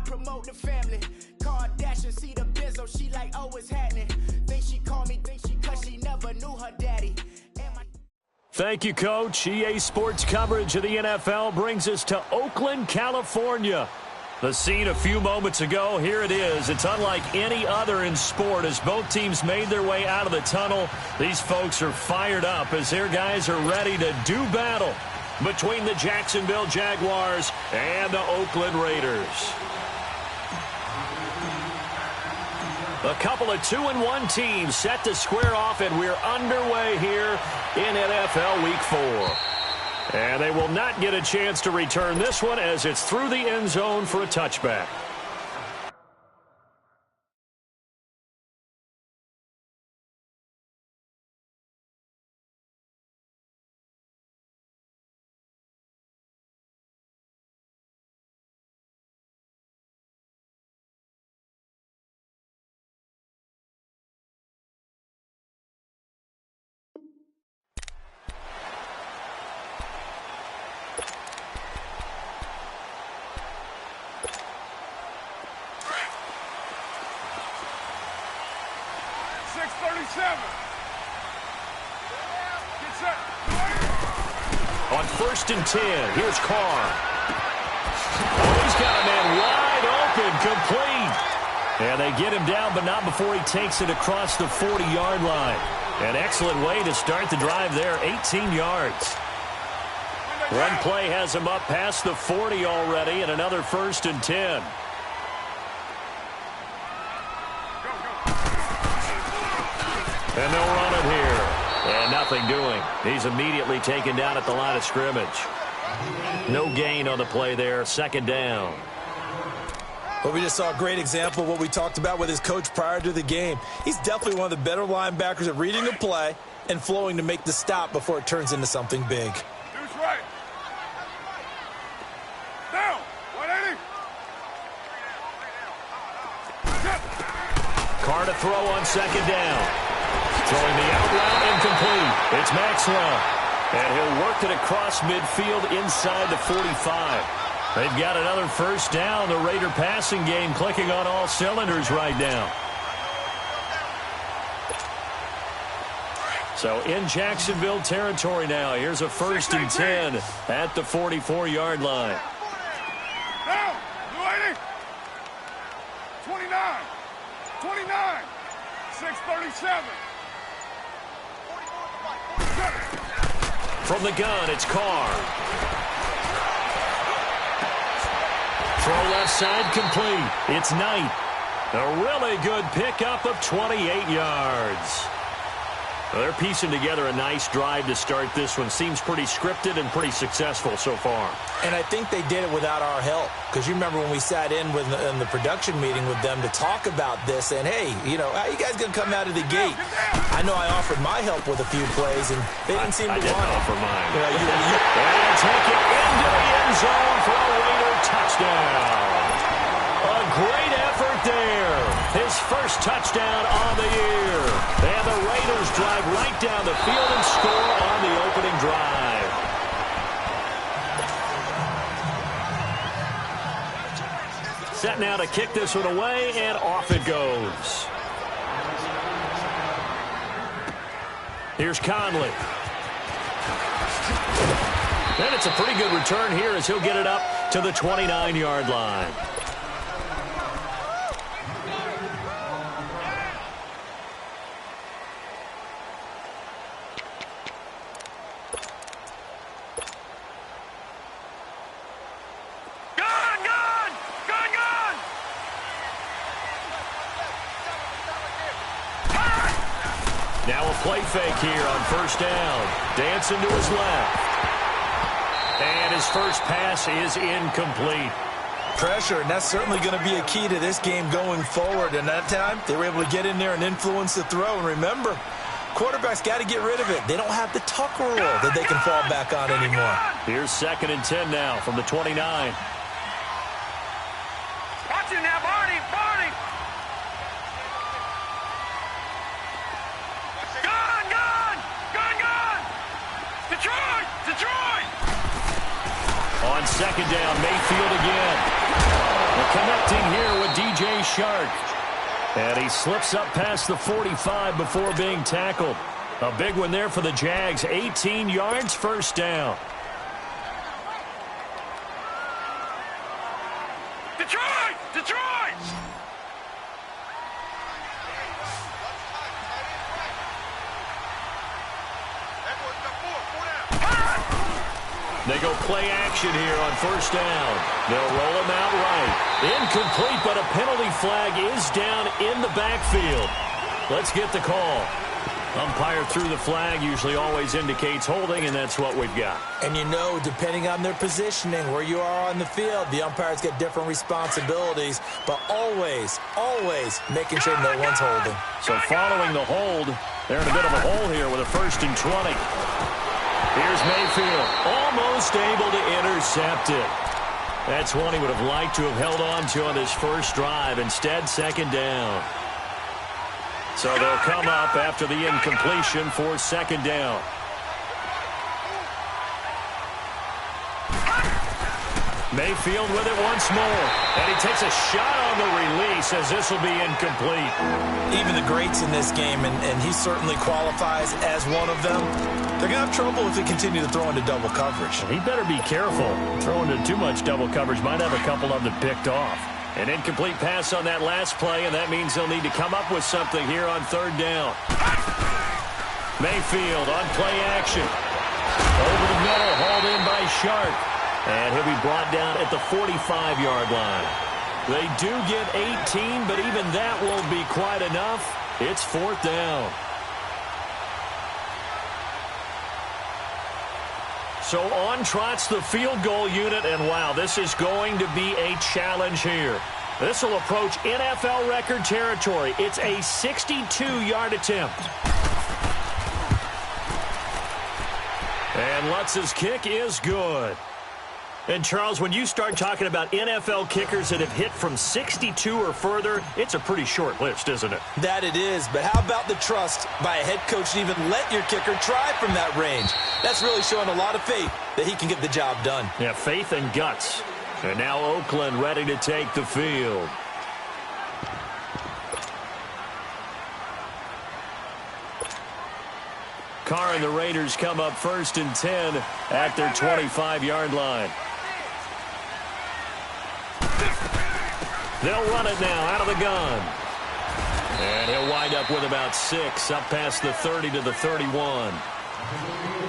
promote the family. Kardashian see the benzo, she like, oh, it's happening. Think she called me, cause she never knew her daddy. Thank you, Coach. EA Sports coverage of the NFL brings us to Oakland, California. The scene a few moments ago, here it is. It's unlike any other in sport as both teams made their way out of the tunnel. These folks are fired up as their guys are ready to do battle between the Jacksonville Jaguars and the Oakland Raiders. A couple of 2-1 teams set to square off, and we're underway here in NFL Week 4. And they will not get a chance to return this one as it's through the end zone for a touchback. On 1st and 10, here's Carr. Oh, he's got a man wide open, complete. And they get him down, but not before he takes it across the 40-yard line. An excellent way to start the drive there, 18 yards. One play has him up past the 40 already, and another 1st and 10. And they'll run it here. And nothing doing. He's immediately taken down at the line of scrimmage. No gain on the play there. 2nd down. Well, we just saw a great example of what we talked about with his coach prior to the game. He's definitely one of the better linebackers at reading the play and flowing to make the stop before it turns into something big. Dude's right. Down. 180. Carr to throw on 2nd down. Throwing the out route, incomplete. It's Maxwell. And he'll work it across midfield inside the 45. They've got another 1st down. The Raider passing game clicking on all cylinders right now. So in Jacksonville territory now. Here's a 1st and 10 at the 44-yard line. Down. 280. 29. 29. 637. From the gun, it's Carr. Throw left side complete. It's Knight. A really good pickup of 28 yards. Well, they're piecing together a nice drive to start this one. Seems pretty scripted and pretty successful so far. And I think they did it without our help. Because you remember when we sat in the production meeting with them to talk about this, and hey, you know, how you guys going to come out of the gate? I know I offered my help with a few plays, and they didn't seem to want it. I didn't offer mine. And take it into the end zone for a Raider touchdown. A great effort there. His 1st touchdown on the year. And the Raiders drive right down the field and score on the opening drive. Set now to kick this one away, and off it goes. Here's Conley. And it's a pretty good return here as he'll get it up to the 29-yard line. Now a play fake here on 1st down. Dancing to his left. And his first pass is incomplete. Pressure, and that's certainly going to be a key to this game going forward. And that time, they were able to get in there and influence the throw. And remember, quarterbacks got to get rid of it. They don't have the tuck rule that they can fall back on anymore. Here's 2nd and 10 now from the 29. Watch it now, Barney. Detroit! On 2nd down, Mayfield again. The connecting here with DJ Shark. And he slips up past the 45 before being tackled. A big one there for the Jags. 18 yards, first down. Detroit! Detroit! They go play action here on first down. They'll roll him out right. Incomplete, but a penalty flag is down in the backfield. Let's get the call. Umpire threw the flag, usually always indicates holding, and that's what we've got. And you know, depending on their positioning, where you are on the field, the umpires get different responsibilities, but always, always making sure no one's holding. So following the hold, they're in a bit of a hole here with a 1st and 20. Here's Mayfield, almost able to intercept it. That's one he would have liked to have held on to on his first drive. Instead, 2nd down. So they'll come up after the incompletion for 2nd down. Mayfield with it once more. And he takes a shot on the release as this will be incomplete. Even the greats in this game, and he certainly qualifies as one of them, they're going to have trouble if they continue to throw into double coverage. He better be careful. Throwing into too much double coverage might have a couple of them picked off. An incomplete pass on that last play, and that means they'll need to come up with something here on 3rd down. Mayfield on play action. Over the middle, hauled in by Shark. And he'll be brought down at the 45-yard line. They do get 18, but even that won't be quite enough. It's 4th down. So on trots the field goal unit, and wow, this is going to be a challenge here. This will approach NFL record territory. It's a 62-yard attempt. And Lutz's kick is good. And, Charles, when you start talking about NFL kickers that have hit from 62 or further, it's a pretty short list, isn't it? That it is, but how about the trust by a head coach to even let your kicker try from that range? That's really showing a lot of faith that he can get the job done. Yeah, faith and guts. And now Oakland ready to take the field. Carr and the Raiders come up 1st and 10 at their 25-yard line. They'll run it now out of the gun. And he'll wind up with about 6 up past the 30 to the 31.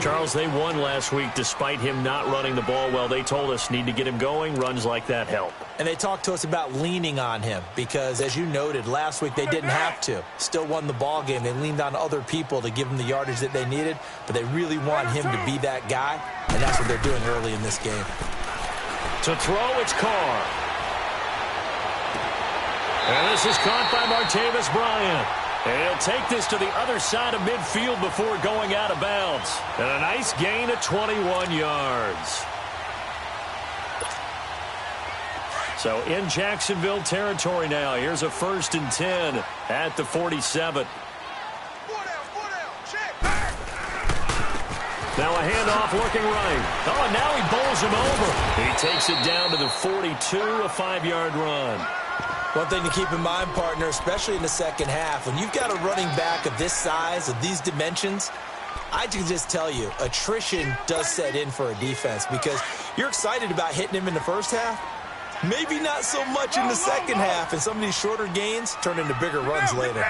Charles, they won last week despite him not running the ball well. They told us need to get him going. Runs like that help. And they talked to us about leaning on him because, as you noted, last week they didn't have to. Still won the ball game. They leaned on other people to give them the yardage that they needed, but they really want him to be that guy, and that's what they're doing early in this game. To throw, it's Carr. And this is caught by Martavis Bryant. And he'll take this to the other side of midfield before going out of bounds. And a nice gain of 21 yards. So in Jacksonville territory now. Here's a 1st and 10 at the 47. Now a handoff looking right. Oh, and now he bowls him over. He takes it down to the 42, a 5-yard run. One thing to keep in mind, partner, especially in the second half, when you've got a running back of this size, of these dimensions, I can just tell you, attrition does set in for a defense because you're excited about hitting him in the first half. Maybe not so much in the second half, and some of these shorter gains turn into bigger runs later.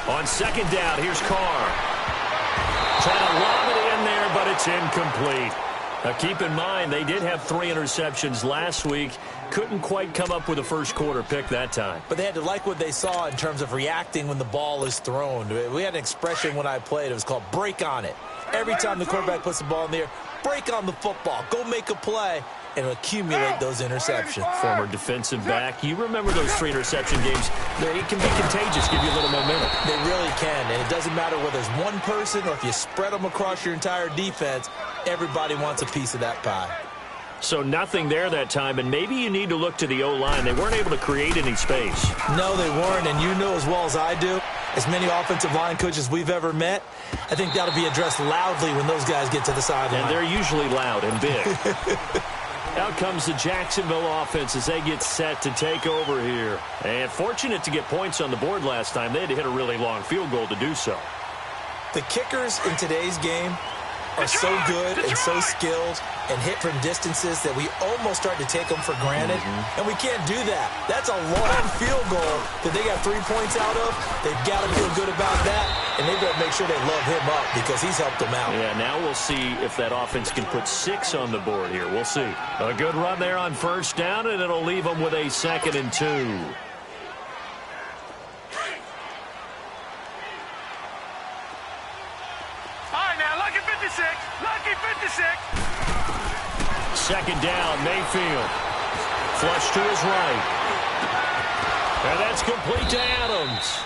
On 2nd down, here's Carr. Trying to lob it in there, but it's incomplete. Now, keep in mind, they did have 3 interceptions last week. Couldn't quite come up with a first quarter pick that time. But they had to like what they saw in terms of reacting when the ball is thrown. We had an expression when I played. It was called break on it. Every time the quarterback puts the ball in the air, break on the football. Go make a play and accumulate those interceptions. Former defensive back. You remember those 3 interception games. They can be contagious, give you a little momentum. They really can, and it doesn't matter whether it's one person or if you spread them across your entire defense. Everybody wants a piece of that pie. So nothing there that time, and maybe you need to look to the O-line. They weren't able to create any space. No, they weren't, and you know as well as I do, as many offensive line coaches we've ever met, I think that'll be addressed loudly when those guys get to the sideline. And they're usually loud and big. Out comes the Jacksonville offense as they get set to take over here. And fortunate to get points on the board last time. They had to hit a really long field goal to do so. The kickers in today's game are so good and so skilled and hit from distances that we almost start to take them for granted. And we can't do that. That's a long field goal that they got 3 points out of. They've got to feel good about that, and they better make sure they love him up because he's helped them out. Yeah, now we'll see if that offense can put 6 on the board here. We'll see. A good run there on first down, and it'll leave them with a 2nd and 2. Lucky 56. 2nd down, Mayfield. Flush to his right. And that's complete to Adams.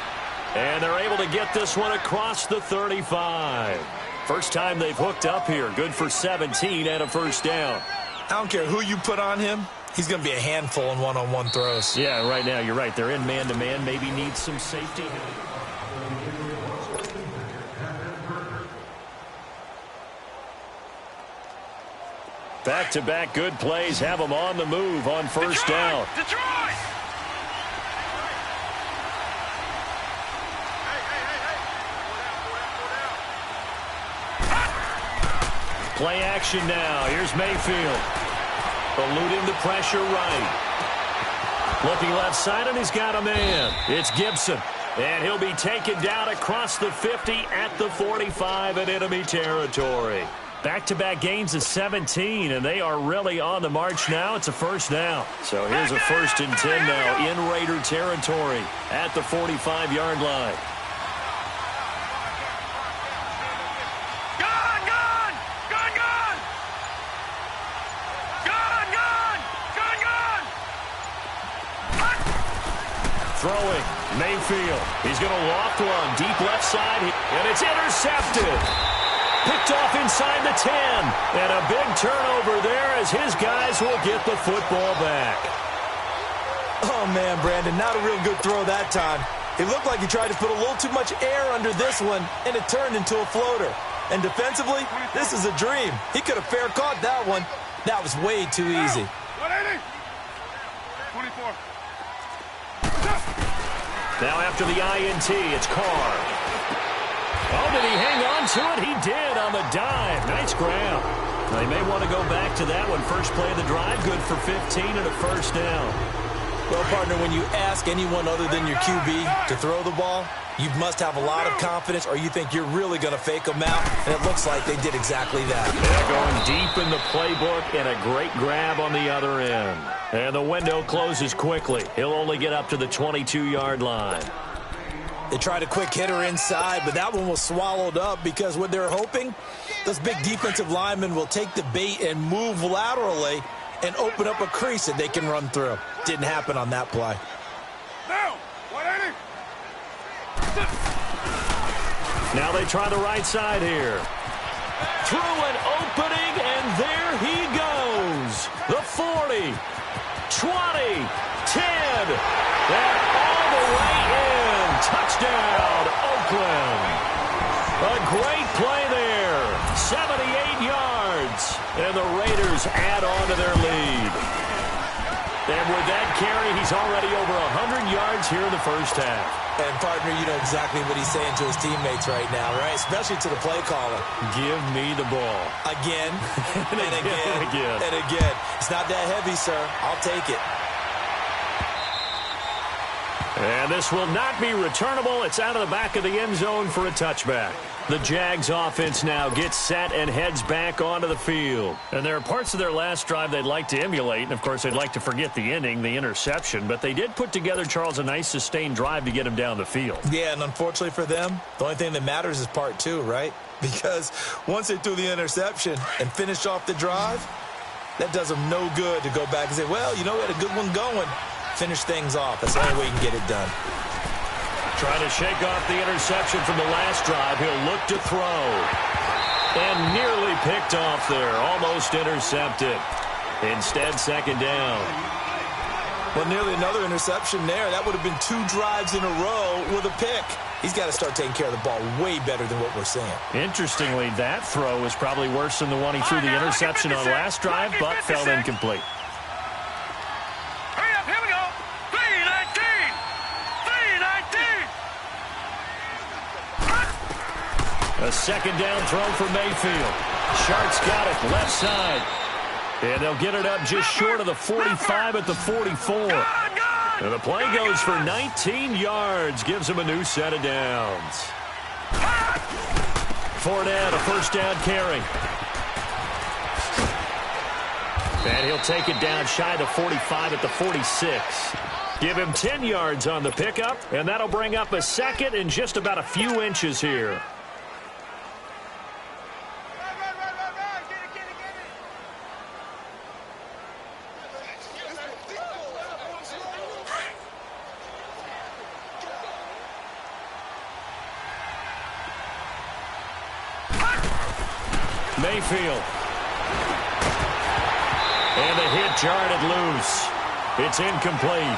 And they're able to get this one across the 35. First time they've hooked up here. Good for 17 and a first down. I don't care who you put on him. He's going to be a handful in one-on-one throws. Yeah, right now, you're right. They're in man-to-man. Maybe needs some safety. Back-to-back good plays have them on the move on first down. Detroit! Play action now. Here's Mayfield. Eluding the pressure right. Looking left side, and he's got a man. It's Gibson. And he'll be taken down across the 50 at the 45 in enemy territory. Back-to-back gains of 17, and they are really on the march now. It's a first down. So here's a 1st and 10 now in Raider territory at the 45-yard line. Throwing, Mayfield. He's going to loft one deep left side, and it's intercepted. Picked off inside the 10. And a big turnover there as his guys will get the football back. Oh, man, Brandon, not a real good throw that time. It looked like he tried to put a little too much air under this one, and it turned into a floater. And defensively, this is a dream. He could have fair caught that one. That was way too easy. 24. Now after the INT, it's Carr. Oh, did he hang on to it? He did on the dive. Nice grab. They may want to go back to that one. First play of the drive, good for 15 and a first down. Well, partner, when you ask anyone other than your QB to throw the ball, you must have a lot of confidence or you think you're really going to fake them out, and it looks like they did exactly that. Yeah, going deep in the playbook and a great grab on the other end. And the window closes quickly. He'll only get up to the 22-yard line. They tried a quick hitter inside, but that one was swallowed up because what they're hoping, those big defensive linemen will take the bait and move laterally and open up a crease that they can run through. Didn't happen on that play. Now, 180. Now they try the right side here. Through an opening, and there he goes. The 40, 20, 10, and all the way in. Touchdown, Oakland. A great play there. 78 yards. And the Raiders add on to their lead. And with that carry, he's already over 100 yards here in the first half. And, partner, you know exactly what he's saying to his teammates right now, right? Especially to the play caller. Give me the ball. Again, and again, and again. and again. It's not that heavy, sir. I'll take it. And this will not be returnable. It's out of the back of the end zone for a touchback. The Jags offense now gets set and heads back onto the field. And there are parts of their last drive they'd like to emulate. And, of course, they'd like to forget the ending, the interception. But they did put together, Charles, a nice sustained drive to get him down the field. Yeah, and unfortunately for them, the only thing that matters is part two, right? Because once they threw the interception and finished off the drive, that does them no good to go back and say, well, you know, we had a good one going. Finish things off. That's the only way you can get it done. Trying to shake off the interception from the last drive. He'll look to throw. And nearly picked off there. Almost intercepted. Instead, second down. Well, nearly another interception there. That would have been 2 drives in a row with a pick. He's got to start taking care of the ball way better than what we're seeing. Interestingly, that throw was probably worse than the one he threw the interception on last drive, but fell incomplete. Hurry up, here we go. 319. 319. A second down throw for Mayfield. Shark's got it, left side. And they'll get it up just short of the 45 at the 44. And the play goes for 19 yards, gives him a new set of downs. Fournette, a first down carry. And he'll take it down shy of the 45 at the 46. Give him 10 yards on the pickup, and that'll bring up a second and just about a few inches here. Mayfield. And the hit jarred it loose. It's incomplete.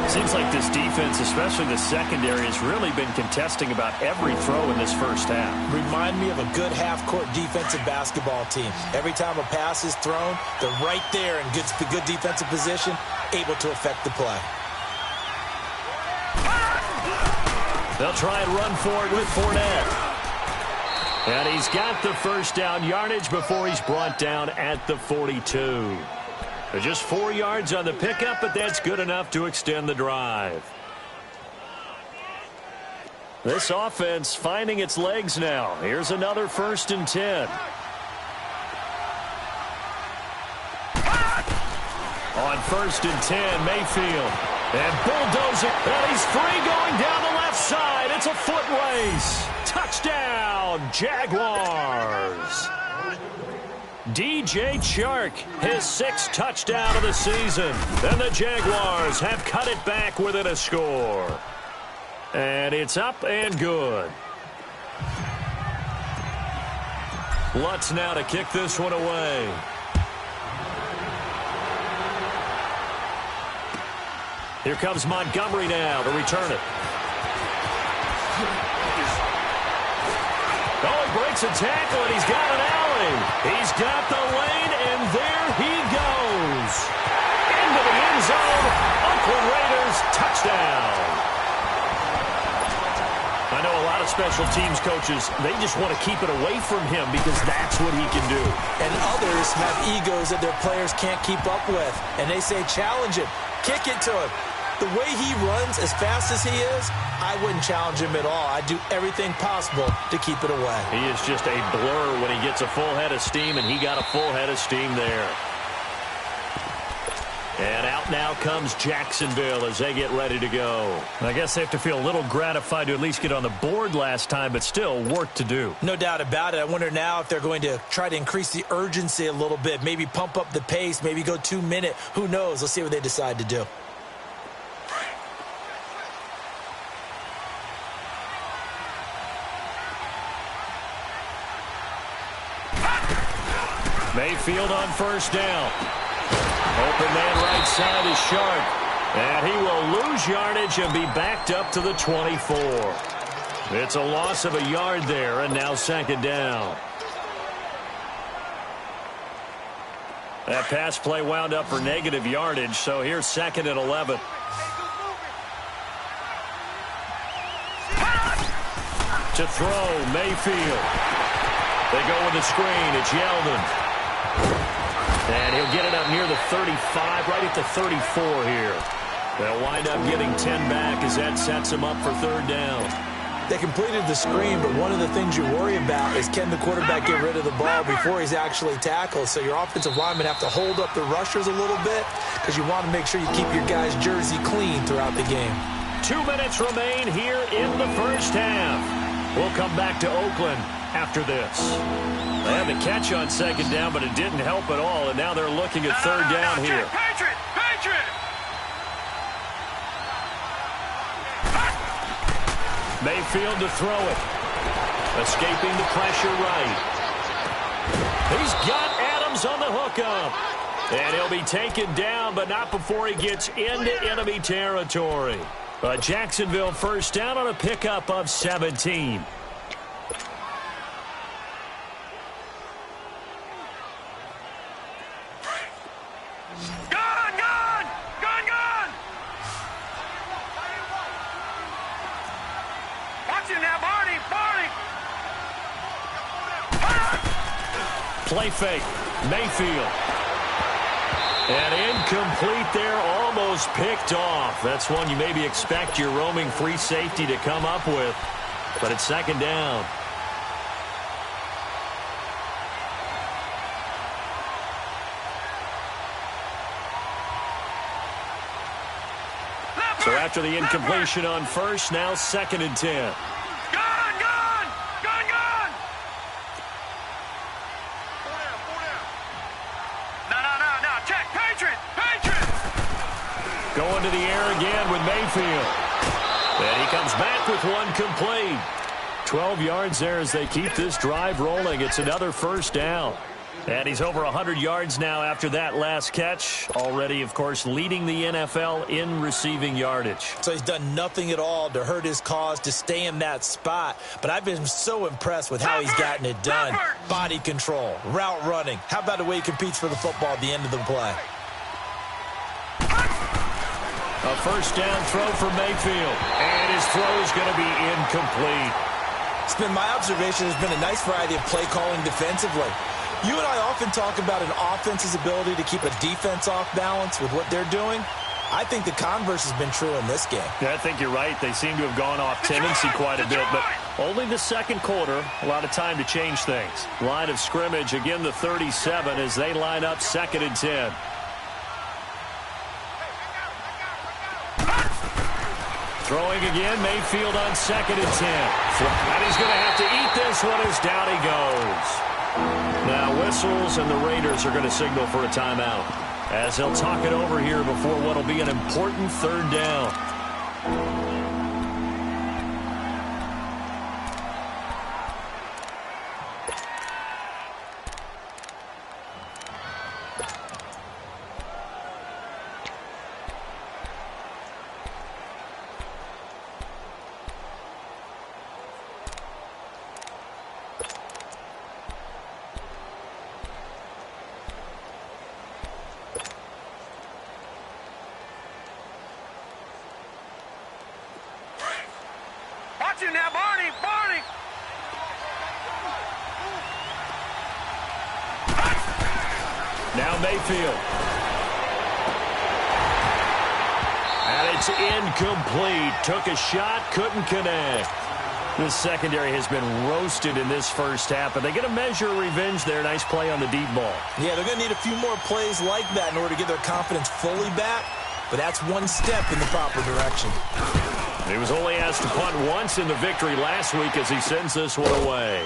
Seems like this defense, especially the secondary, has really been contesting about every throw in this first half. Remind me of a good half-court defensive basketball team. Every time a pass is thrown, they're right there in good defensive position, able to affect the play. They'll try and run for it with Fournette. And he's got the first down yardage before he's brought down at the 42. Just 4 yards on the pickup, but that's good enough to extend the drive. This offense finding its legs now. Here's another 1st and 10. On 1st and 10, Mayfield. And bulldozer. And he's free going down the left side. It's a foot race. Touchdown, Jaguars. DJ Chark, his 6th touchdown of the season. And the Jaguars have cut it back within a score. And it's up and good. Lutz now to kick this one away. Here comes Montgomery now to return it. Oh, he breaks a tackle, and he's got an alley. He's got the lane, and there he goes. Into the end zone. Oakland Raiders touchdown. I know a lot of special teams coaches, they just want to keep it away from him because that's what he can do. And others have egos that their players can't keep up with. And they say, challenge him. Kick it to him. The way he runs as fast as he is, I wouldn't challenge him at all. I'd do everything possible to keep it away. He is just a blur when he gets a full head of steam, and he got a full head of steam there. And out now comes Jacksonville as they get ready to go. I guess they have to feel a little gratified to at least get on the board last time, but still work to do. No doubt about it. I wonder now if they're going to try to increase the urgency a little bit, maybe pump up the pace, maybe go 2 minute. Who knows? Let's see what they decide to do. Mayfield on 1st down. Open man right side is Shark. And he will lose yardage and be backed up to the 24. It's a loss of a yard there, and now 2nd down. That pass play wound up for negative yardage, so here's 2nd and 11. To throw, Mayfield. They go with the screen. It's Yeldon. And he'll get it up near the 35, right at the 34 here. They'll wind up getting 10 back as that sets him up for 3rd down. They completed the screen, but one of the things you worry about is can the quarterback get rid of the ball before he's actually tackled. So your offensive linemen have to hold up the rushers a little bit because you want to make sure you keep your guys' jersey clean throughout the game. 2 minutes remain here in the first half. We'll come back to Oakland after this. They had the catch on 2nd down, but it didn't help at all, and now they're looking at 3rd down here. Patriot! Mayfield to throw it. Escaping the pressure right. He's got Adams on the hookup. And he'll be taken down, but not before he gets into enemy territory. A Jacksonville first down on a pickup of 17. Play fake. Mayfield. And incomplete there, almost picked off. That's one you maybe expect your roaming free safety to come up with. But it's second down. So after the incompletion on first, now second and 10. Going to the air again with Mayfield. And he comes back with one complete. 12 yards there as they keep this drive rolling. It's another first down. And he's over 100 yards now after that last catch. Already, of course, leading the NFL in receiving yardage. So he's done nothing at all to hurt his cause, to stay in that spot. But I've been so impressed with how he's gotten it done. Body control, route running. How about the way he competes for the football at the end of the play? A first down throw for Mayfield. And his throw is going to be incomplete. It's been my observation there's been a nice variety of play calling defensively. You and I often talk about an offense's ability to keep a defense off balance with what they're doing. I think the converse has been true in this game. Yeah, I think you're right. They seem to have gone off tendency quite a bit, but only the second quarter, a lot of time to change things. Line of scrimmage, again the 37 as they line up second and 10. Throwing again, Mayfield on second and 10. And he's going to have to eat this one as down he goes. Now whistles and the Raiders are going to signal for a timeout as they'll talk it over here before what will be an important third down. Now, Barney! Now Mayfield. And it's incomplete. Took a shot, couldn't connect. This secondary has been roasted in this first half, but they get a measure of revenge there. Nice play on the deep ball. Yeah, they're going to need a few more plays like that in order to get their confidence fully back, but that's one step in the proper direction. He was only asked to punt once in the victory last week as he sends this one away.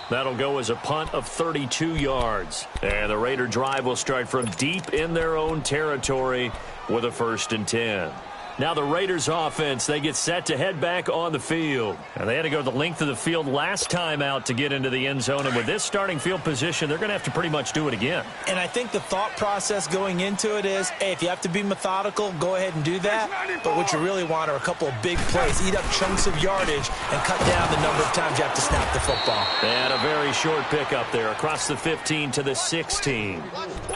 That'll go as a punt of 32 yards. And the Raider drive will start from deep in their own territory with a 1st and 10. Now the Raiders offense, they get set to head back on the field. And they had to go the length of the field last time out to get into the end zone. And with this starting field position, they're going to have to pretty much do it again. And I think the thought process going into it is, hey, if you have to be methodical, go ahead and do that. But what you really want are a couple of big plays. Eat up chunks of yardage and cut down the number of times you have to snap the football. And a very short pickup there across the 15 to the 16.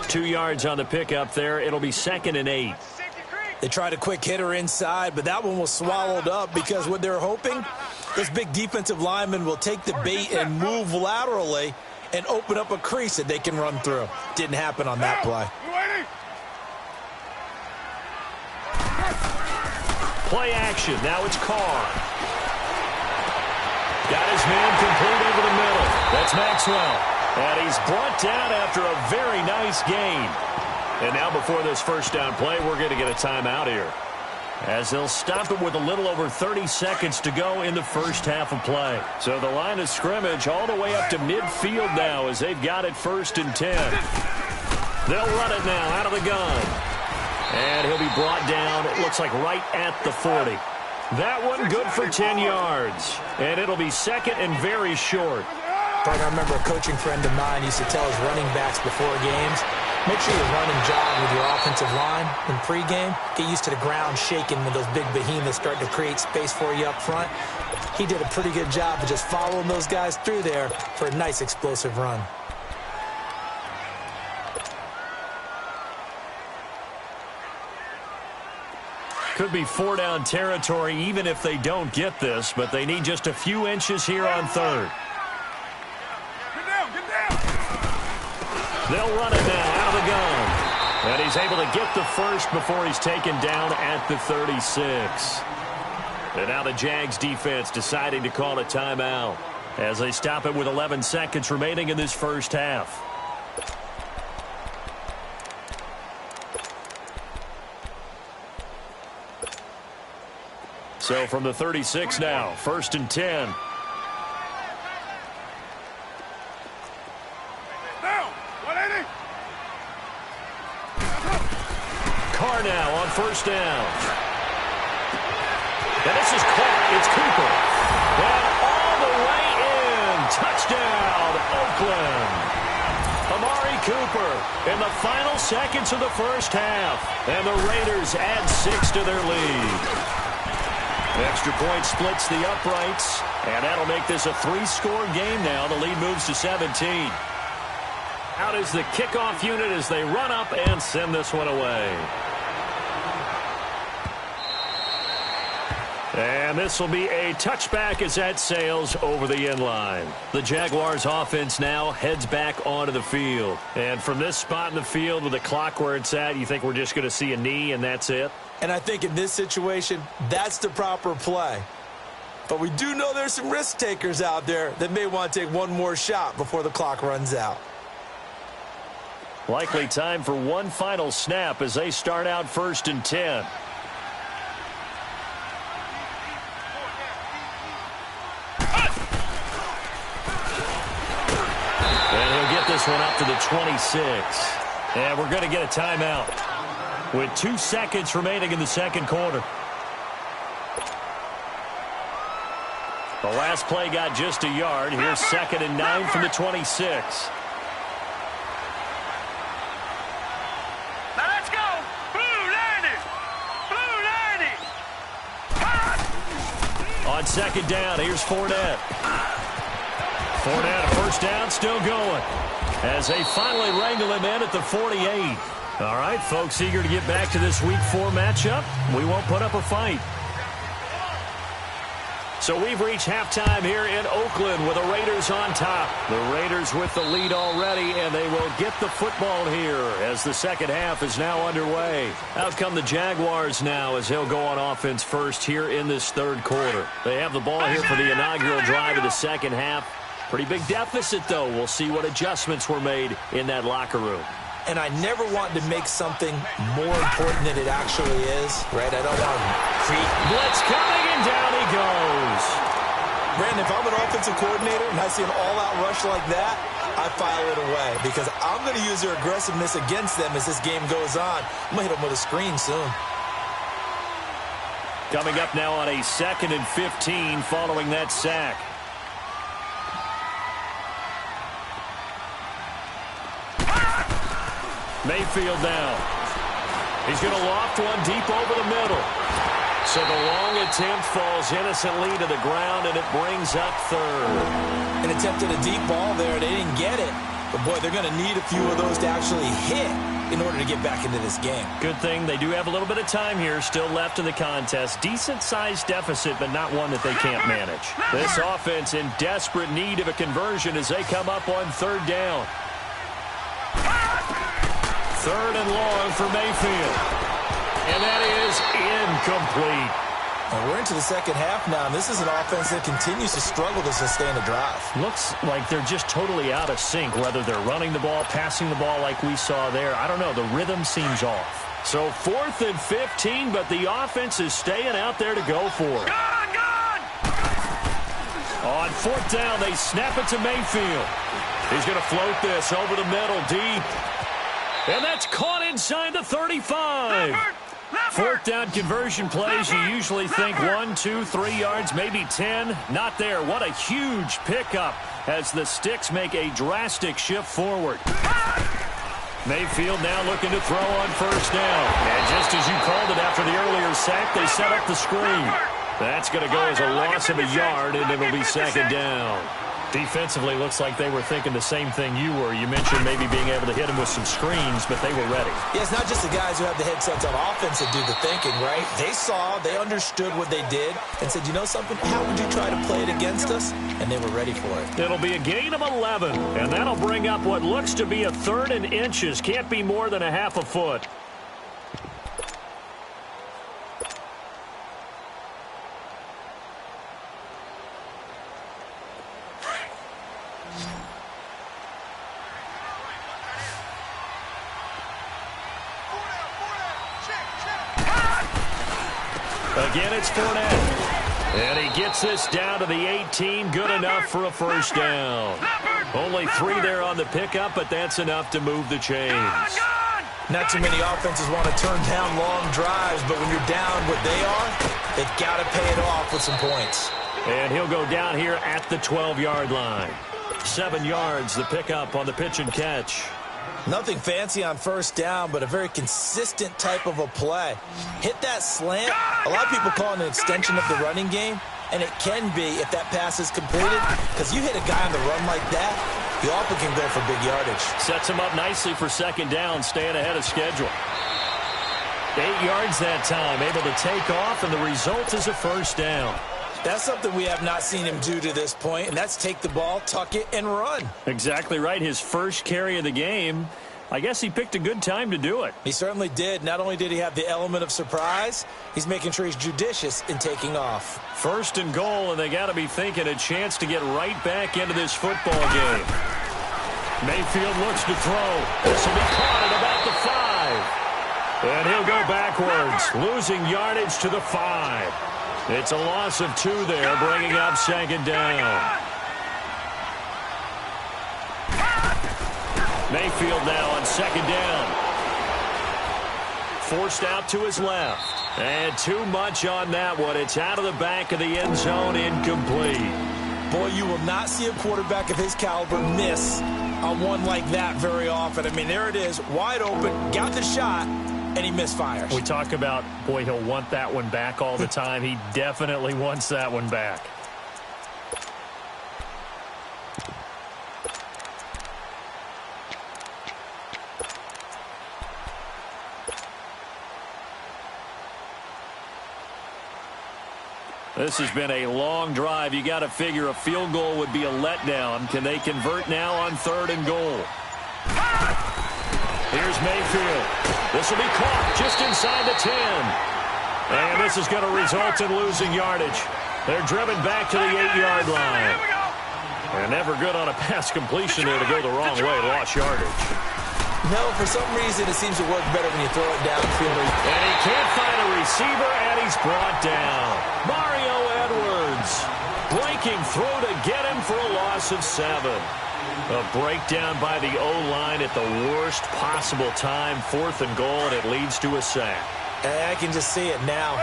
2 yards on the pickup there. It'll be 2nd and 8. They tried a quick hitter inside, but that one was swallowed up because what they're hoping, this big defensive lineman will take the bait and move laterally and open up a crease that they can run through. Didn't happen on that play. Play action. Now it's Carr. Got his man complete over the middle. That's Maxwell. And he's brought down after a very nice gain. And now before this first down play, we're going to get a timeout here, as they'll stop it with a little over 30 seconds to go in the first half of play. So the line of scrimmage all the way up to midfield now as they've got it 1st and 10. They'll run it now out of the gun. And he'll be brought down, it looks like right at the 40. That one good for 10 yards. And it'll be 2nd and very short. I remember a coaching friend of mine used to tell his running backs before games, make sure you run and jog with your offensive offensive line in pregame. Get used to the ground shaking when those big behemoths start to create space for you up front. He did a pretty good job of just following those guys through there for a nice explosive run. Could be 4-down territory even if they don't get this, but they need just a few inches here on third. Get down! They'll run it now out of the gun. And he's able to get the first before he's taken down at the 36. And now the Jags defense deciding to call a timeout as they stop it with 11 seconds remaining in this first half. So from the 36 now, 1st and 10. Down! 180! Carr now on 1st down. And this is caught. It's Cooper. And all the way in. Touchdown, Oakland. Amari Cooper in the final seconds of the first half. And the Raiders add 6 to their lead. Extra point splits the uprights, and that'll make this a 3-score game now. The lead moves to 17. Out is the kickoff unit as they run up and send this one away. And this will be a touchback as that sails over the end line. The Jaguars offense now heads back onto the field. And from this spot in the field with the clock where it's at, you think we're just going to see a knee and that's it? And I think in this situation, that's the proper play. But we do know there's some risk takers out there that may want to take one more shot before the clock runs out. Likely time for one final snap as they start out 1st and 10. And he'll get this one up to the 26. And we're going to get a timeout with 2 seconds remaining in the second quarter. The last play got just a yard. Here's 2nd and 9 from the 26. Now let's go! Blue 90! Blue 90! On 2nd down, here's Fournette. Fournette, a 1st down, still going. As they finally wrangle him in at the 48. All right, folks, eager to get back to this Week 4 matchup. We won't put up a fight. So we've reached halftime here in Oakland with the Raiders on top. The Raiders with the lead already, and they will get the football here as the second half is now underway. Out come the Jaguars now as he'll go on offense first here in this third quarter. They have the ball here for the inaugural drive of the second half. Pretty big deficit, though. We'll see what adjustments were made in that locker room. And I never want to make something more important than it actually is, right? I don't want to create... Blitz coming, and down he goes. Brandon, if I'm an offensive coordinator and I see an all-out rush like that, I file it away because I'm going to use their aggressiveness against them as this game goes on. I'm going to hit them with a screen soon. Coming up now on a 2nd and 15 following that sack. Mayfield now. He's going to loft one deep over the middle. So the long attempt falls innocently to the ground, and it brings up 3rd. An attempt at a deep ball there. They didn't get it. But, boy, they're going to need a few of those to actually hit in order to get back into this game. Good thing they do have a little bit of time here still left in the contest. Decent-sized deficit, but not one that they can't manage. This offense in desperate need of a conversion as they come up on 3rd down. 3rd and long for Mayfield. And that is incomplete. And we're into the second half now, and this is an offense that continues to struggle to sustain a drive. Looks like they're just totally out of sync, whether they're running the ball, passing the ball like we saw there. I don't know. The rhythm seems off. So 4th and 15, but the offense is staying out there to go for it. Gone! On 4th down, they snap it to Mayfield. He's going to float this over the middle, deep. And that's caught inside the 35. 4th down conversion plays, you usually think 1, 2, 3 yards, maybe 10. Not there. What a huge pickup as the Sticks make a drastic shift forward. Mayfield now looking to throw on first down. And just as you called it after the earlier sack, they set up the screen. That's going to go as a loss of a yard, and it'll be second down. Defensively, looks like they were thinking the same thing you were. You mentioned maybe being able to hit them with some screens, but they were ready. Yeah, it's not just the guys who have the headsets on offense that do the thinking, right? They saw, they understood what they did, and said, you know something, how would you try to play it against us? And they were ready for it. It'll be a gain of 11, and that'll bring up what looks to be a 3rd and inches. Can't be more than a half a foot. Again, it's Fournette. And he gets this down to the 18. Good enough for a first down. Only 3 there on the pickup, but that's enough to move the chains. Not too many offenses want to turn down long drives, but when you're down what they are, they've got to pay it off with some points. And he'll go down here at the 12-yard line. 7 yards, the pickup on the pitch and catch. Nothing fancy on first down, but a very consistent type of a play. Hit that slant. A lot of people call it an extension of the running game, and it can be if that pass is completed, because you hit a guy on the run like that, you often can go for big yardage. Sets him up nicely for second down, staying ahead of schedule. 8 yards that time, able to take off, and the result is a first down. That's something we have not seen him do to this point, and that's take the ball, tuck it, and run. Exactly right. His first carry of the game. I guess he picked a good time to do it. He certainly did. Not only did he have the element of surprise, he's making sure he's judicious in taking off. First and goal, and they got to be thinking a chance to get right back into this football game. Mayfield looks to throw. This will be caught at about the 5. And he'll go backwards, losing yardage to the 5. It's a loss of 2 there, bringing up second down. Mayfield now on second down. Forced out to his left. And too much on that one. It's out of the back of the end zone, incomplete. Boy, you will not see a quarterback of his caliber miss on one like that very often. I mean, there it is, wide open, got the shot, and he misfires. We talk about, boy, he'll want that one back all the time. He definitely wants that one back. This has been a long drive. You got to figure a field goal would be a letdown. Can they convert now on 3rd and goal? Here's Mayfield. This will be caught just inside the 10. And this is going to result in losing yardage. They're driven back to the 8-yard line. And never good on a pass completion there to go the wrong way. Lost yardage. No, for some reason it seems to work better when you throw it downfield. And he can't find a receiver, and he's brought down. Mario Edwards breaking through to get him for a loss of 7. A breakdown by the O-line at the worst possible time. 4th and goal, and it leads to a sack. And I can just see it now.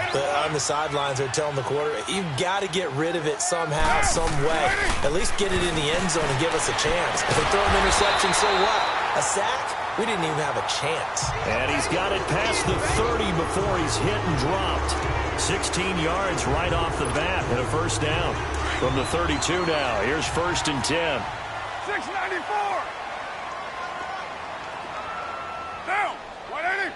On the sidelines, they're telling the quarterback, you've got to get rid of it somehow, some way. At least get it in the end zone and give us a chance. If they throw an interception, so what? A sack? We didn't even have a chance. And he's got it past the 30 before he's hit and dropped. 16 yards right off the bat and a first down. From the 32 now, here's 1st and 10. 694. Down. 180.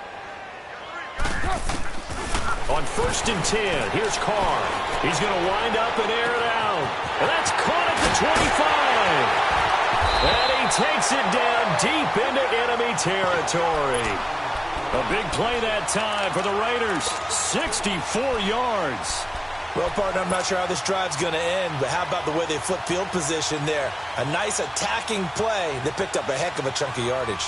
On 1st and 10, here's Carr. He's going to wind up and air it out. And that's caught at the 25. And he takes it down deep into enemy territory. A big play that time for the Raiders. 64 yards. Well, partner, I'm not sure how this drive's going to end, but how about the way they flip field position there? A nice attacking play that picked up a heck of a chunk of yardage.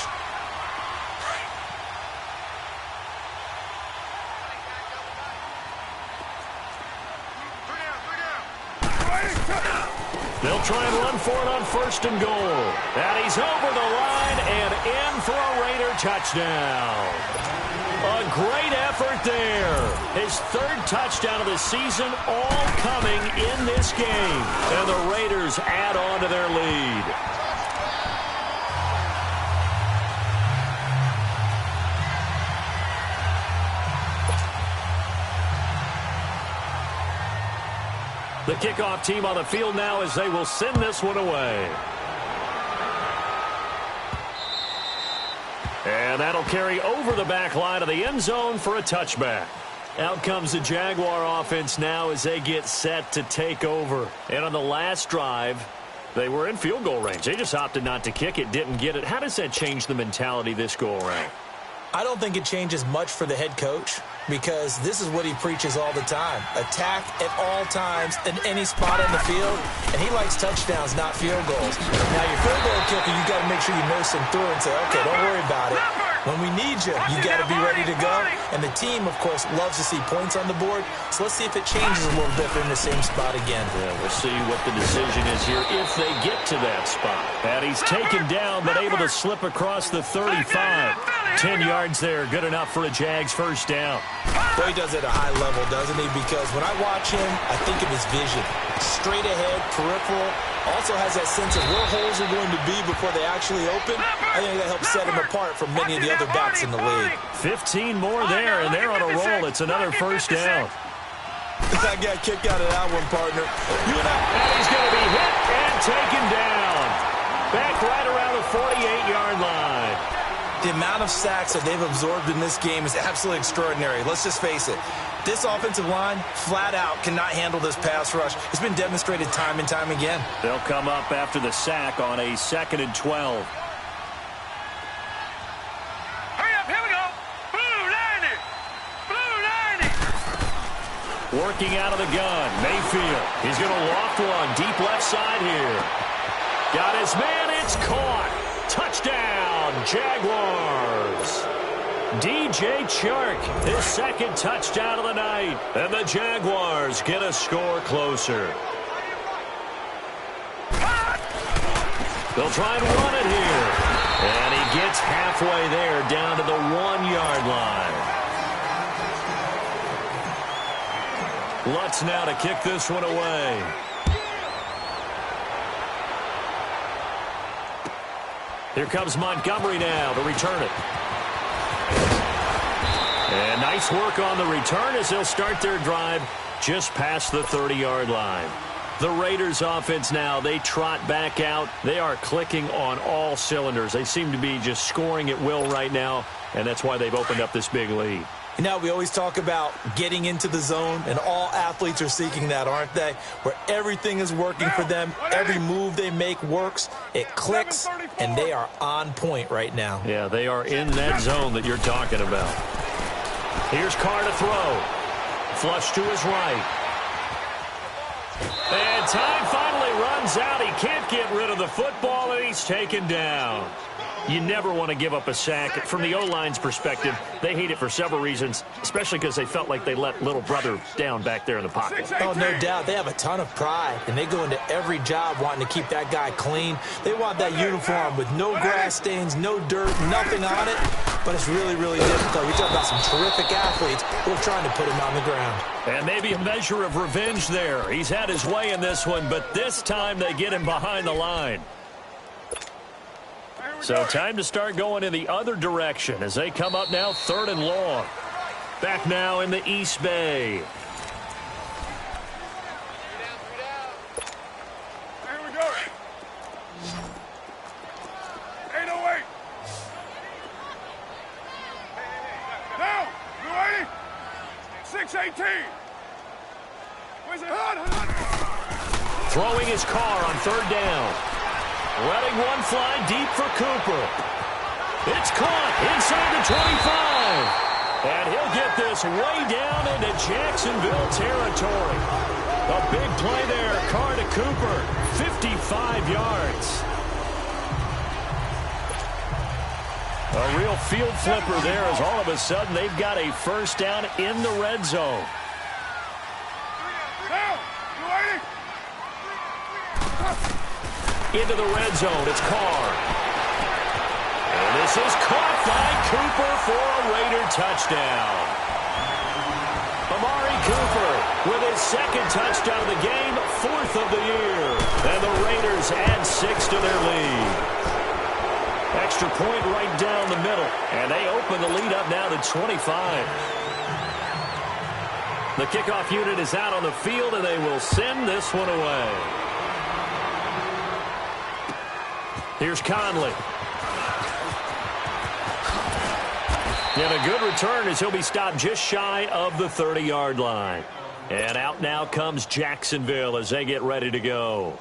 They'll try and run for it on 1st and goal. And he's over the line and in for a Raider touchdown. A great effort there. His 3rd touchdown of the season, all coming in this game. And the Raiders add on to their lead. The kickoff team on the field now as they will send this one away. And that'll carry over the back line of the end zone for a touchback. Out comes the Jaguar offense now as they get set to take over. And on the last drive, they were in field goal range. They just opted not to kick it, didn't get it. How does that change the mentality this go around? I don't think it changes much for the head coach because this is what he preaches all the time. Attack at all times in any spot on the field, and he likes touchdowns, not field goals. Now, your field goal kicker, you got to make sure you nurse him through and say, okay, don't worry about it. When we need you, you got to be ready to go. And the team, of course, loves to see points on the board. So let's see if it changes a little bit if they're in the same spot again. Yeah, we'll see what the decision is here if they get to that spot. And he's taken down but able to slip across the 35. 10 yards there, good enough for a Jags first down. Well, he does it at a high level, doesn't he? Because when I watch him, I think of his vision. Straight ahead, peripheral. Also has that sense of where holes are going to be before they actually open. I think that helps set him apart from many of the other backs in the league. 15 more there, and they're on a roll. It's another first down. I got kicked out of that one, partner. And he's going to be hit and taken down. Back right around the 48-yard line. The amount of sacks that they've absorbed in this game is absolutely extraordinary. Let's just face it. This offensive line, flat out, cannot handle this pass rush. It's been demonstrated time and time again. They'll come up after the sack on a 2nd and 12. Hurry up, here we go. Blue 90. Working out of the gun, Mayfield. He's going to loft one deep left side here. Got his man, it's caught. Touchdown, Jaguars. DJ Chark, his second touchdown of the night. And the Jaguars get a score closer. They'll try and run it here. And he gets halfway there down to the 1-yard line. Lutz now to kick this one away. Here comes Montgomery now to return it. And nice work on the return as they'll start their drive just past the 30-yard line. The Raiders offense now, they trot back out. They are clicking on all cylinders. They seem to be just scoring at will right now, and that's why they've opened up this big lead. You know, we always talk about getting into the zone, and all athletes are seeking that, aren't they? Where everything is working for them, every move they make works, it clicks, and they are on point right now. Yeah, they are in that zone that you're talking about. Here's Carr to throw. Flush to his right. And time finally runs out. He can't get rid of the football, and he's taken down. You never want to give up a sack. From the O-line's perspective, they hate it for several reasons, especially because they felt like they let little brother down back there in the pocket. Oh, no doubt. They have a ton of pride, and they go into every job wanting to keep that guy clean. They want that uniform with no grass stains, no dirt, nothing on it, but it's really, really difficult. You're talking about some terrific athletes who are trying to put him on the ground. And maybe a measure of revenge there. He's had his way in this one, but this time they get him behind the line. So time to start going in the other direction as they come up now 3rd and long. Back now in the East Bay. Here we go. 808. Down. Blue 80. 618. Where's it? Throwing his car on 3rd down. Letting one fly deep for Cooper. It's caught inside the 25. And he'll get this way down into Jacksonville territory. A big play there. Carr to Cooper. 55 yards. A real field flipper there as all of a sudden they've got a first down in the red zone. Into the red zone, it's Carr. And this is caught by Cooper for a Raider touchdown. Amari Cooper with his 2nd touchdown of the game, 4th of the year. And the Raiders add 6 to their lead. Extra point right down the middle. And they open the lead up now to 25. The kickoff unit is out on the field, and they will send this one away. Here's Conley. And a good return as he'll be stopped just shy of the 30-yard line. And out now comes Jacksonville as they get ready to go.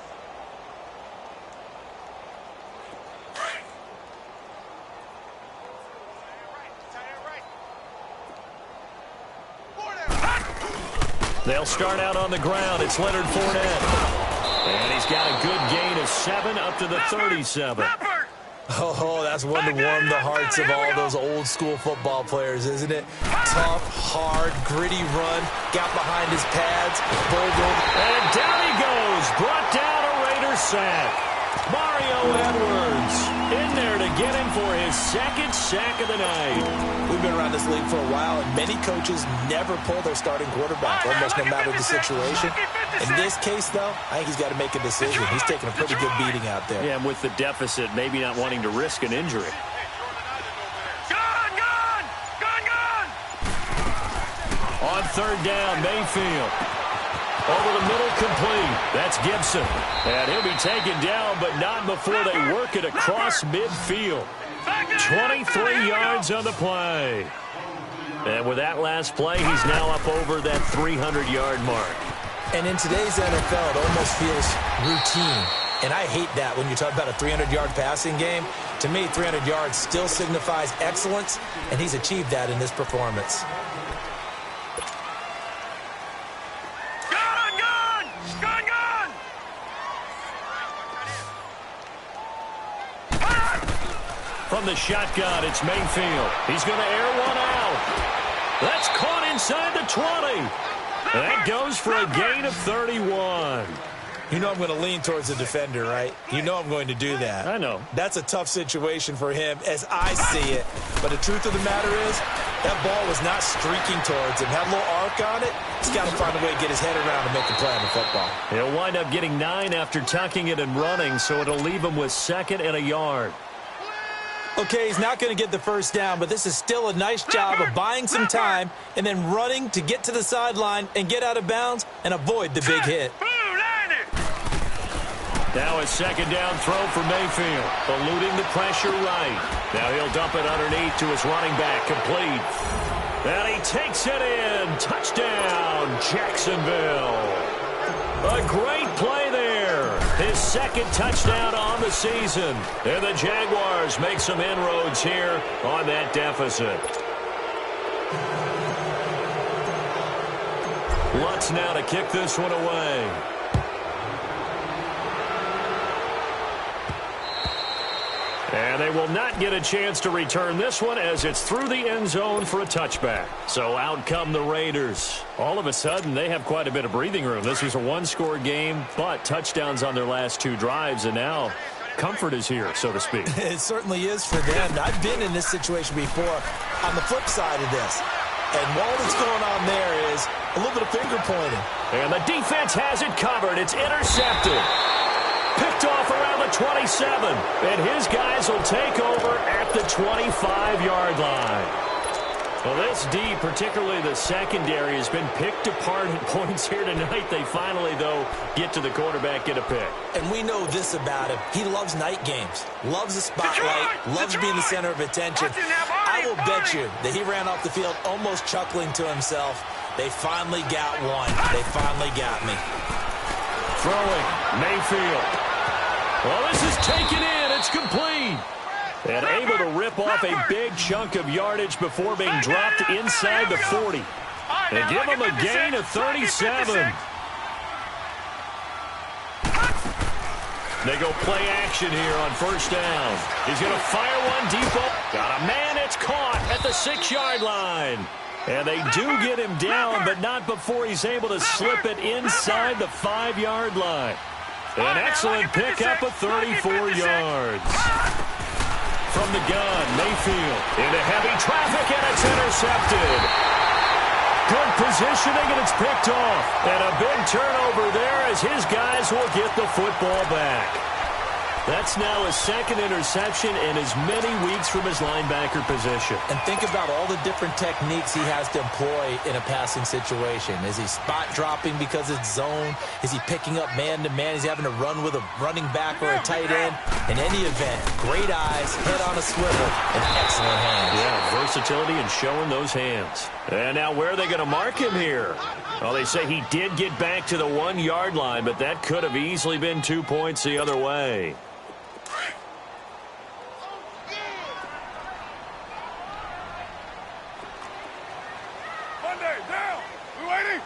They'll start out on the ground. It's Leonard Fournette. And he's got a good gain of 7 up to the 37. Oh, that's one to warm the hearts of all those old-school football players, isn't it? Tough, hard, gritty run. Got behind his pads, burgled. And down he goes. Brought down a Raiders sack. Mario Edwards in there to get him for his second sack of the night. We've been around this league for a while, and many coaches never pull their starting quarterback, almost no matter the situation. In this case, though, I think he's got to make a decision. He's taking a pretty good beating out there. Yeah, and with the deficit, maybe not wanting to risk an injury. On third down, Mayfield. Over the middle, complete. That's Gibson. And he'll be taken down, but not before they work it across midfield. 23 yards on the play. And with that last play, he's now up over that 300-yard mark. And in today's NFL, it almost feels routine. And I hate that when you talk about a 300-yard passing game. To me, 300 yards still signifies excellence, and he's achieved that in this performance. From the shotgun, it's Mayfield. He's going to air one out. That's caught inside the 20. That goes for a gain of 31. You know I'm going to lean towards the defender, right? You know I'm going to do that. I know. That's a tough situation for him as I see it. But the truth of the matter is, that ball was not streaking towards him. Had a little arc on it. He's got to find a way to get his head around and make a play on the football. He'll wind up getting 9 after tucking it and running, so it'll leave him with 2nd and a yard. Okay, he's not going to get the first down, but this is still a nice job of buying some time and then running to get to the sideline and get out of bounds and avoid the big hit. Now a 2nd down throw for Mayfield, eluding the pressure right. Now he'll dump it underneath to his running back, complete. And he takes it in. Touchdown, Jacksonville. A great play there. His 2nd touchdown on the season. And the Jaguars make some inroads here on that deficit. Lutz now to kick this one away. And they will not get a chance to return this one as it's through the end zone for a touchback. So out come the Raiders. All of a sudden, they have quite a bit of breathing room. This was a one-score game, but touchdowns on their last 2 drives, and now comfort is here, so to speak. It certainly is for them. I've been in this situation before on the flip side of this. And all that's going on there is a little bit of finger pointing. And the defense has it covered. It's intercepted. Picked off around the 27, and his guys will take over at the 25-yard line. Well, this D, particularly the secondary, has been picked apart at points here tonight. They finally, though, get to the quarterback, get a pick. And we know this about him. He loves night games, loves the spotlight, loves being the center of attention. I will bet you that he ran off the field almost chuckling to himself. They finally got one. They finally got me. Throwing, Mayfield. Well, this is taken in. It's complete. And able to rip off a big chunk of yardage before being dropped inside the 40. And give him a gain of 37. They go play action here on first down. He's going to fire one deep. Got a man. It's caught at the 6-yard line. And they do get him down, but not before he's able to slip it inside the 5-yard line. An excellent pickup of 34 yards. From the gun, Mayfield into heavy traffic, and it's intercepted. Good positioning, and it's picked off. And a big turnover there as his guys will get the football back. That's now his second interception in as many weeks from his linebacker position. And think about all the different techniques he has to employ in a passing situation. Is he spot dropping because it's zone? Is he picking up man-to-man? Is he having to run with a running back or a tight end? In any event, great eyes, head on a swivel, and excellent hands. Yeah, versatility and showing those hands. And now where are they going to mark him here? Well, they say he did get back to the 1-yard line, but that could have easily been 2 points the other way. Monday, down. We waiting?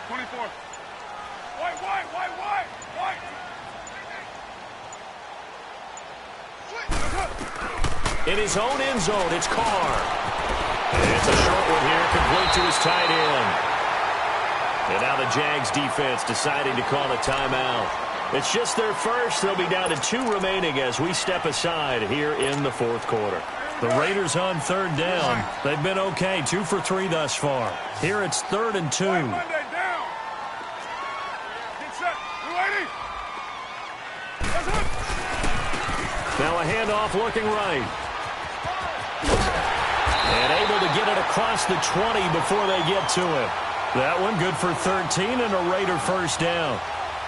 24. White. In his own end zone, it's Carr. And it's a short one here, complete to his tight end. And now the Jags defense deciding to call a timeout. It's just their first. They'll be down to 2 remaining as we step aside here in the fourth quarter. The Raiders on third down. They've been okay, 2 for 3 thus far. Here it's 3rd and 2. Monday, down. Get set. We waiting? That's it. Now a handoff looking right. And able to get it across the 20 before they get to him. That one good for 13 and a Raider first down.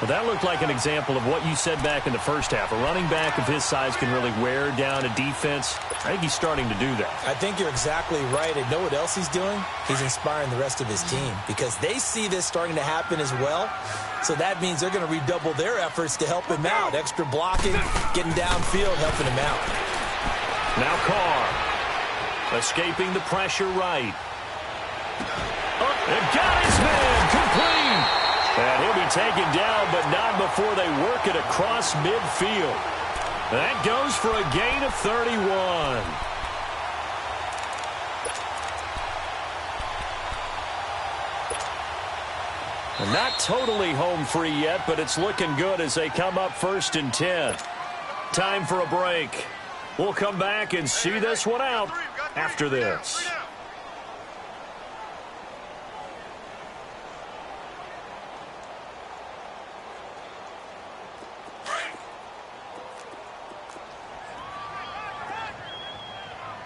Well, that looked like an example of what you said back in the first half. A running back of his size can really wear down a defense. I think he's starting to do that. I think you're exactly right. And know what else he's doing? He's inspiring the rest of his team because they see this starting to happen as well. So that means they're going to redouble their efforts to help him out. Extra blocking, getting downfield, helping him out. Now Carr. Escaping the pressure right. And got his man complete. And he'll be taken down, but not before they work it across midfield. That goes for a gain of 31. And not totally home free yet, but it's looking good as they come up 1st and 10. Time for a break. We'll come back and see this one out after this.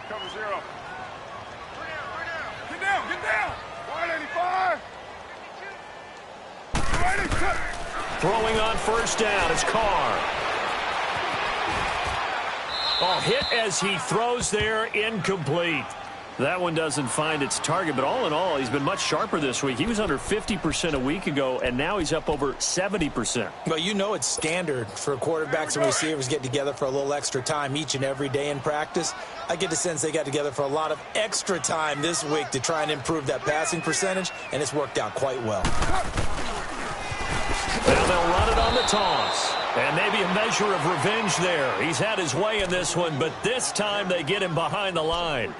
Cover 0. Get down. 185. Waiting. Throwing on first down, it's Carr. Oh, hit as he throws there, incomplete. That one doesn't find its target, but all in all, he's been much sharper this week. He was under 50% a week ago, and now he's up over 70%. Well, you know it's standard for quarterbacks and receivers get together for a little extra time each and every day in practice. I get the sense they got together for a lot of extra time this week to try and improve that passing percentage, and it's worked out quite well. Now they'll run it on the toss. And maybe a measure of revenge there. He's had his way in this one, but this time they get him behind the line.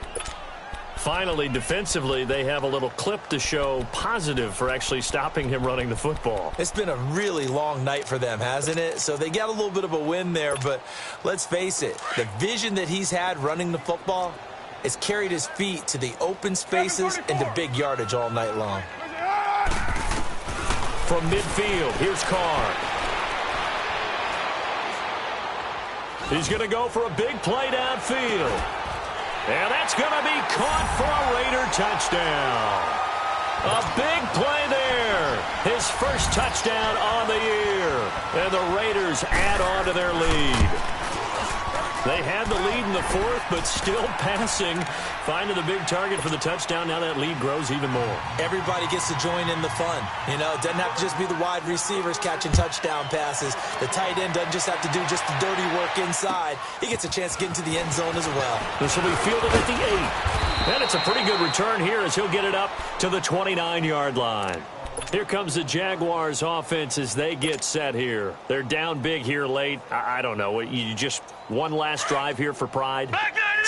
Finally, defensively, they have a little clip to show positive for actually stopping him running the football. It's been a really long night for them, hasn't it? So they got a little bit of a win there, but let's face it, the vision that he's had running the football has carried his feet to the open spaces and to big yardage all night long. From midfield, here's Carr. He's going to go for a big play downfield. And that's going to be caught for a Raider touchdown. A big play there. His first touchdown on the year. And the Raiders add on to their lead. They had the lead in the fourth, but still passing. Finding the big target for the touchdown. Now that lead grows even more. Everybody gets to join in the fun. You know, it doesn't have to just be the wide receivers catching touchdown passes. The tight end doesn't just have to do just the dirty work inside. He gets a chance to get into the end zone as well. This will be fielded at the 8. And it's a pretty good return here as he'll get it up to the 29-yard line. Here comes the Jaguars offense as they get set here. They're down big here late. I don't know. You just one last drive here for pride?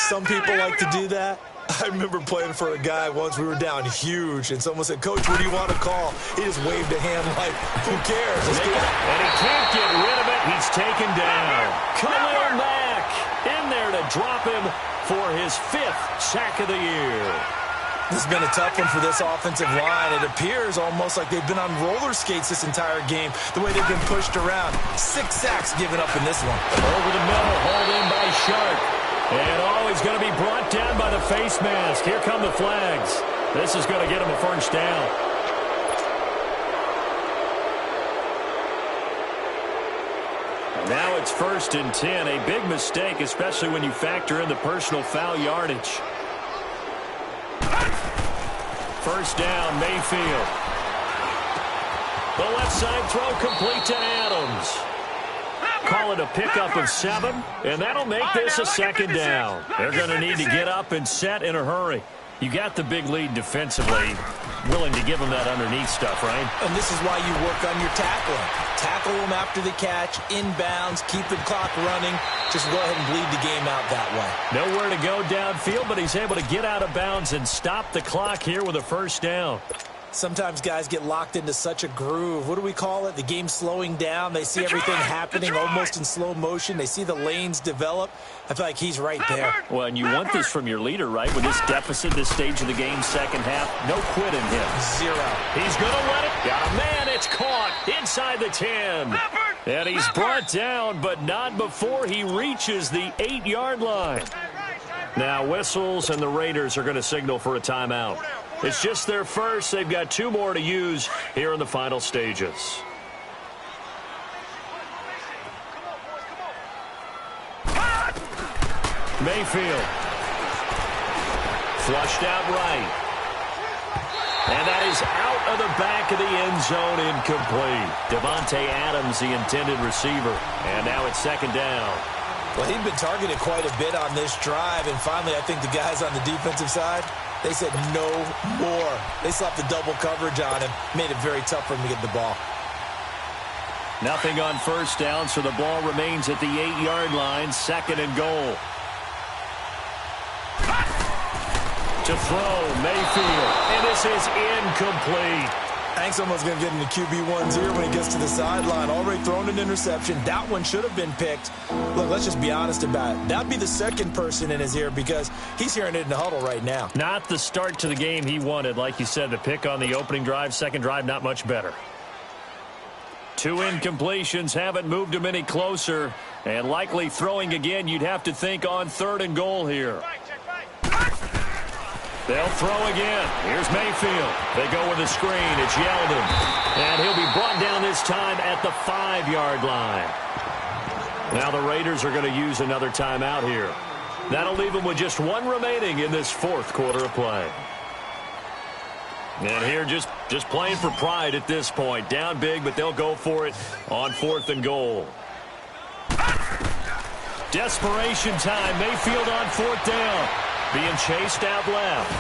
Some people like to do that. I remember playing for a guy once. We were down huge, and someone said, "Coach, what do you want to call?" He just waved a hand like, who cares? Let's do it. And he can't get rid of it. He's taken down. Khalil Mack in there to drop him for his 5th sack of the year. This has been a tough one for this offensive line. It appears almost like they've been on roller skates this entire game, the way they've been pushed around. 6 sacks given up in this one. Over the middle, hauled in by Sharp. And he's going to be brought down by the face mask. Here come the flags. This is going to get him a first down. And now it's 1st and 10. A big mistake, especially when you factor in the personal foul yardage. First down, Mayfield. The left side throw complete to Adams. Call it a pickup of 7, and that'll make this a 2nd down. They're going to need to get up and set in a hurry. You got the big lead defensively. Willing to give them that underneath stuff, right? And this is why you work on your tackling. Tackle them after the catch, inbounds, keep the clock running. Just go ahead and bleed the game out that way. Nowhere to go downfield, but he's able to get out of bounds and stop the clock here with a first down. Sometimes guys get locked into such a groove. What do we call it? The game's slowing down. They see everything happening almost in slow motion. They see the lanes develop. I feel like he's right there. Well, and you want this from your leader, right? With this deficit, this stage of the game, second half, no quit in him. 0. He's going to let it. Got a man. It's caught inside the 10. And he's brought down, but not before he reaches the 8-yard line. Now whistles, and the Raiders are going to signal for a timeout. It's just their first. They've got 2 more to use here in the final stages. Mayfield. Flushed out right. And that is out of the back of the end zone, incomplete. Devontae Adams, the intended receiver. And now it's 2nd down. Well, he'd been targeted quite a bit on this drive, and finally I think the guys on the defensive side, they said no more. They slapped the double coverage on him, made it very tough for him to get the ball. Nothing on first down, so the ball remains at the 8-yard line, 2nd and goal. To throw, Mayfield, and this is incomplete. Hank's almost going to get into QB1's ear when he gets to the sideline. Already thrown an interception. That one should have been picked. Look, let's just be honest about it. That'd be the second person in his ear because he's hearing it in the huddle right now. Not the start to the game he wanted. Like you said, the pick on the opening drive, second drive, not much better. 2 incompletions haven't moved him any closer. And likely throwing again, you'd have to think on 3rd and goal here. They'll throw again. Here's Mayfield. They go with a screen. It's Yeldon. And he'll be brought down this time at the 5-yard line. Now the Raiders are going to use another timeout here. That'll leave them with just 1 remaining in this 4th quarter of play. And here just playing for pride at this point. Down big, but they'll go for it on 4th and goal. Desperation time. Mayfield on 4th down. Being chased out left.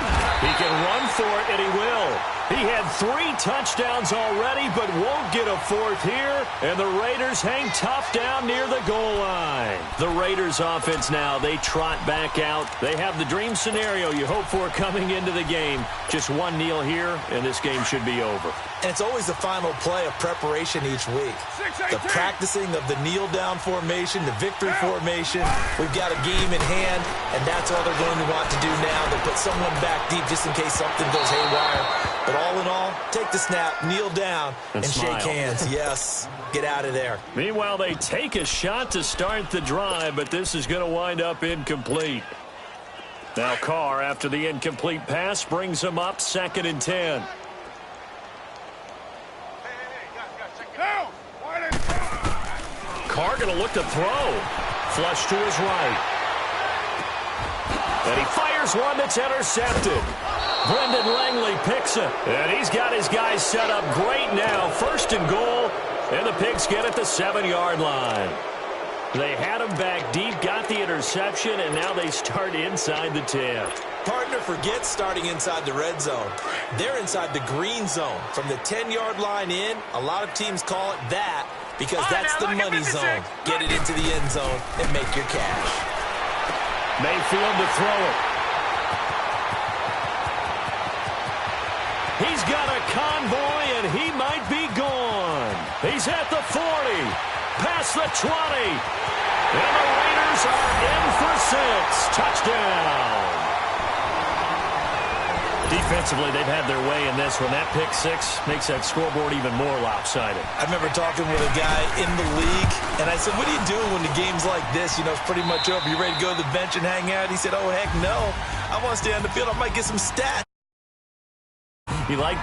He can run for it, and he will. He had 3 touchdowns already, but won't get a 4th here. And the Raiders hang tough down near the goal line. The Raiders offense now, they trot back out. They have the dream scenario you hope for coming into the game. Just 1 kneel here, and this game should be over. And it's always the final play of preparation each week. The practicing of the kneel-down formation, the victory formation. We've got a game in hand, and that's all they're going to want to do now. They'll put someone back deep just in case something goes haywire. But all in all, take the snap, kneel down, and shake hands. Yes, get out of there. Meanwhile, they take a shot to start the drive, but this is going to wind up incomplete. Now Carr, after the incomplete pass, brings him up 2nd and 10. Carr going to look to throw. Flush to his right. And he fires one that's intercepted. Brendan Langley picks it. And he's got his guys set up great now. 1st and goal. And the Pigs get at the 7-yard line. They had him back deep, got the interception, and now they start inside the 10. Partner forgets starting inside the red zone. They're inside the green zone. From the 10-yard line in, a lot of teams call it that because that's the money zone. Get it into the end zone and make your cash. Mayfield to throw it. He's got a convoy, and he might be gone. He's at the 40, past the 20. And the Raiders are in for 6. Touchdown. Defensively, they've had their way in this one. That pick six makes that scoreboard even more lopsided. I remember talking with a guy in the league, and I said, what do you do when the game's like this? You know, it's pretty much over. You ready to go to the bench and hang out? He said, oh, heck no. I want to stay on the field. I might get some stats. You like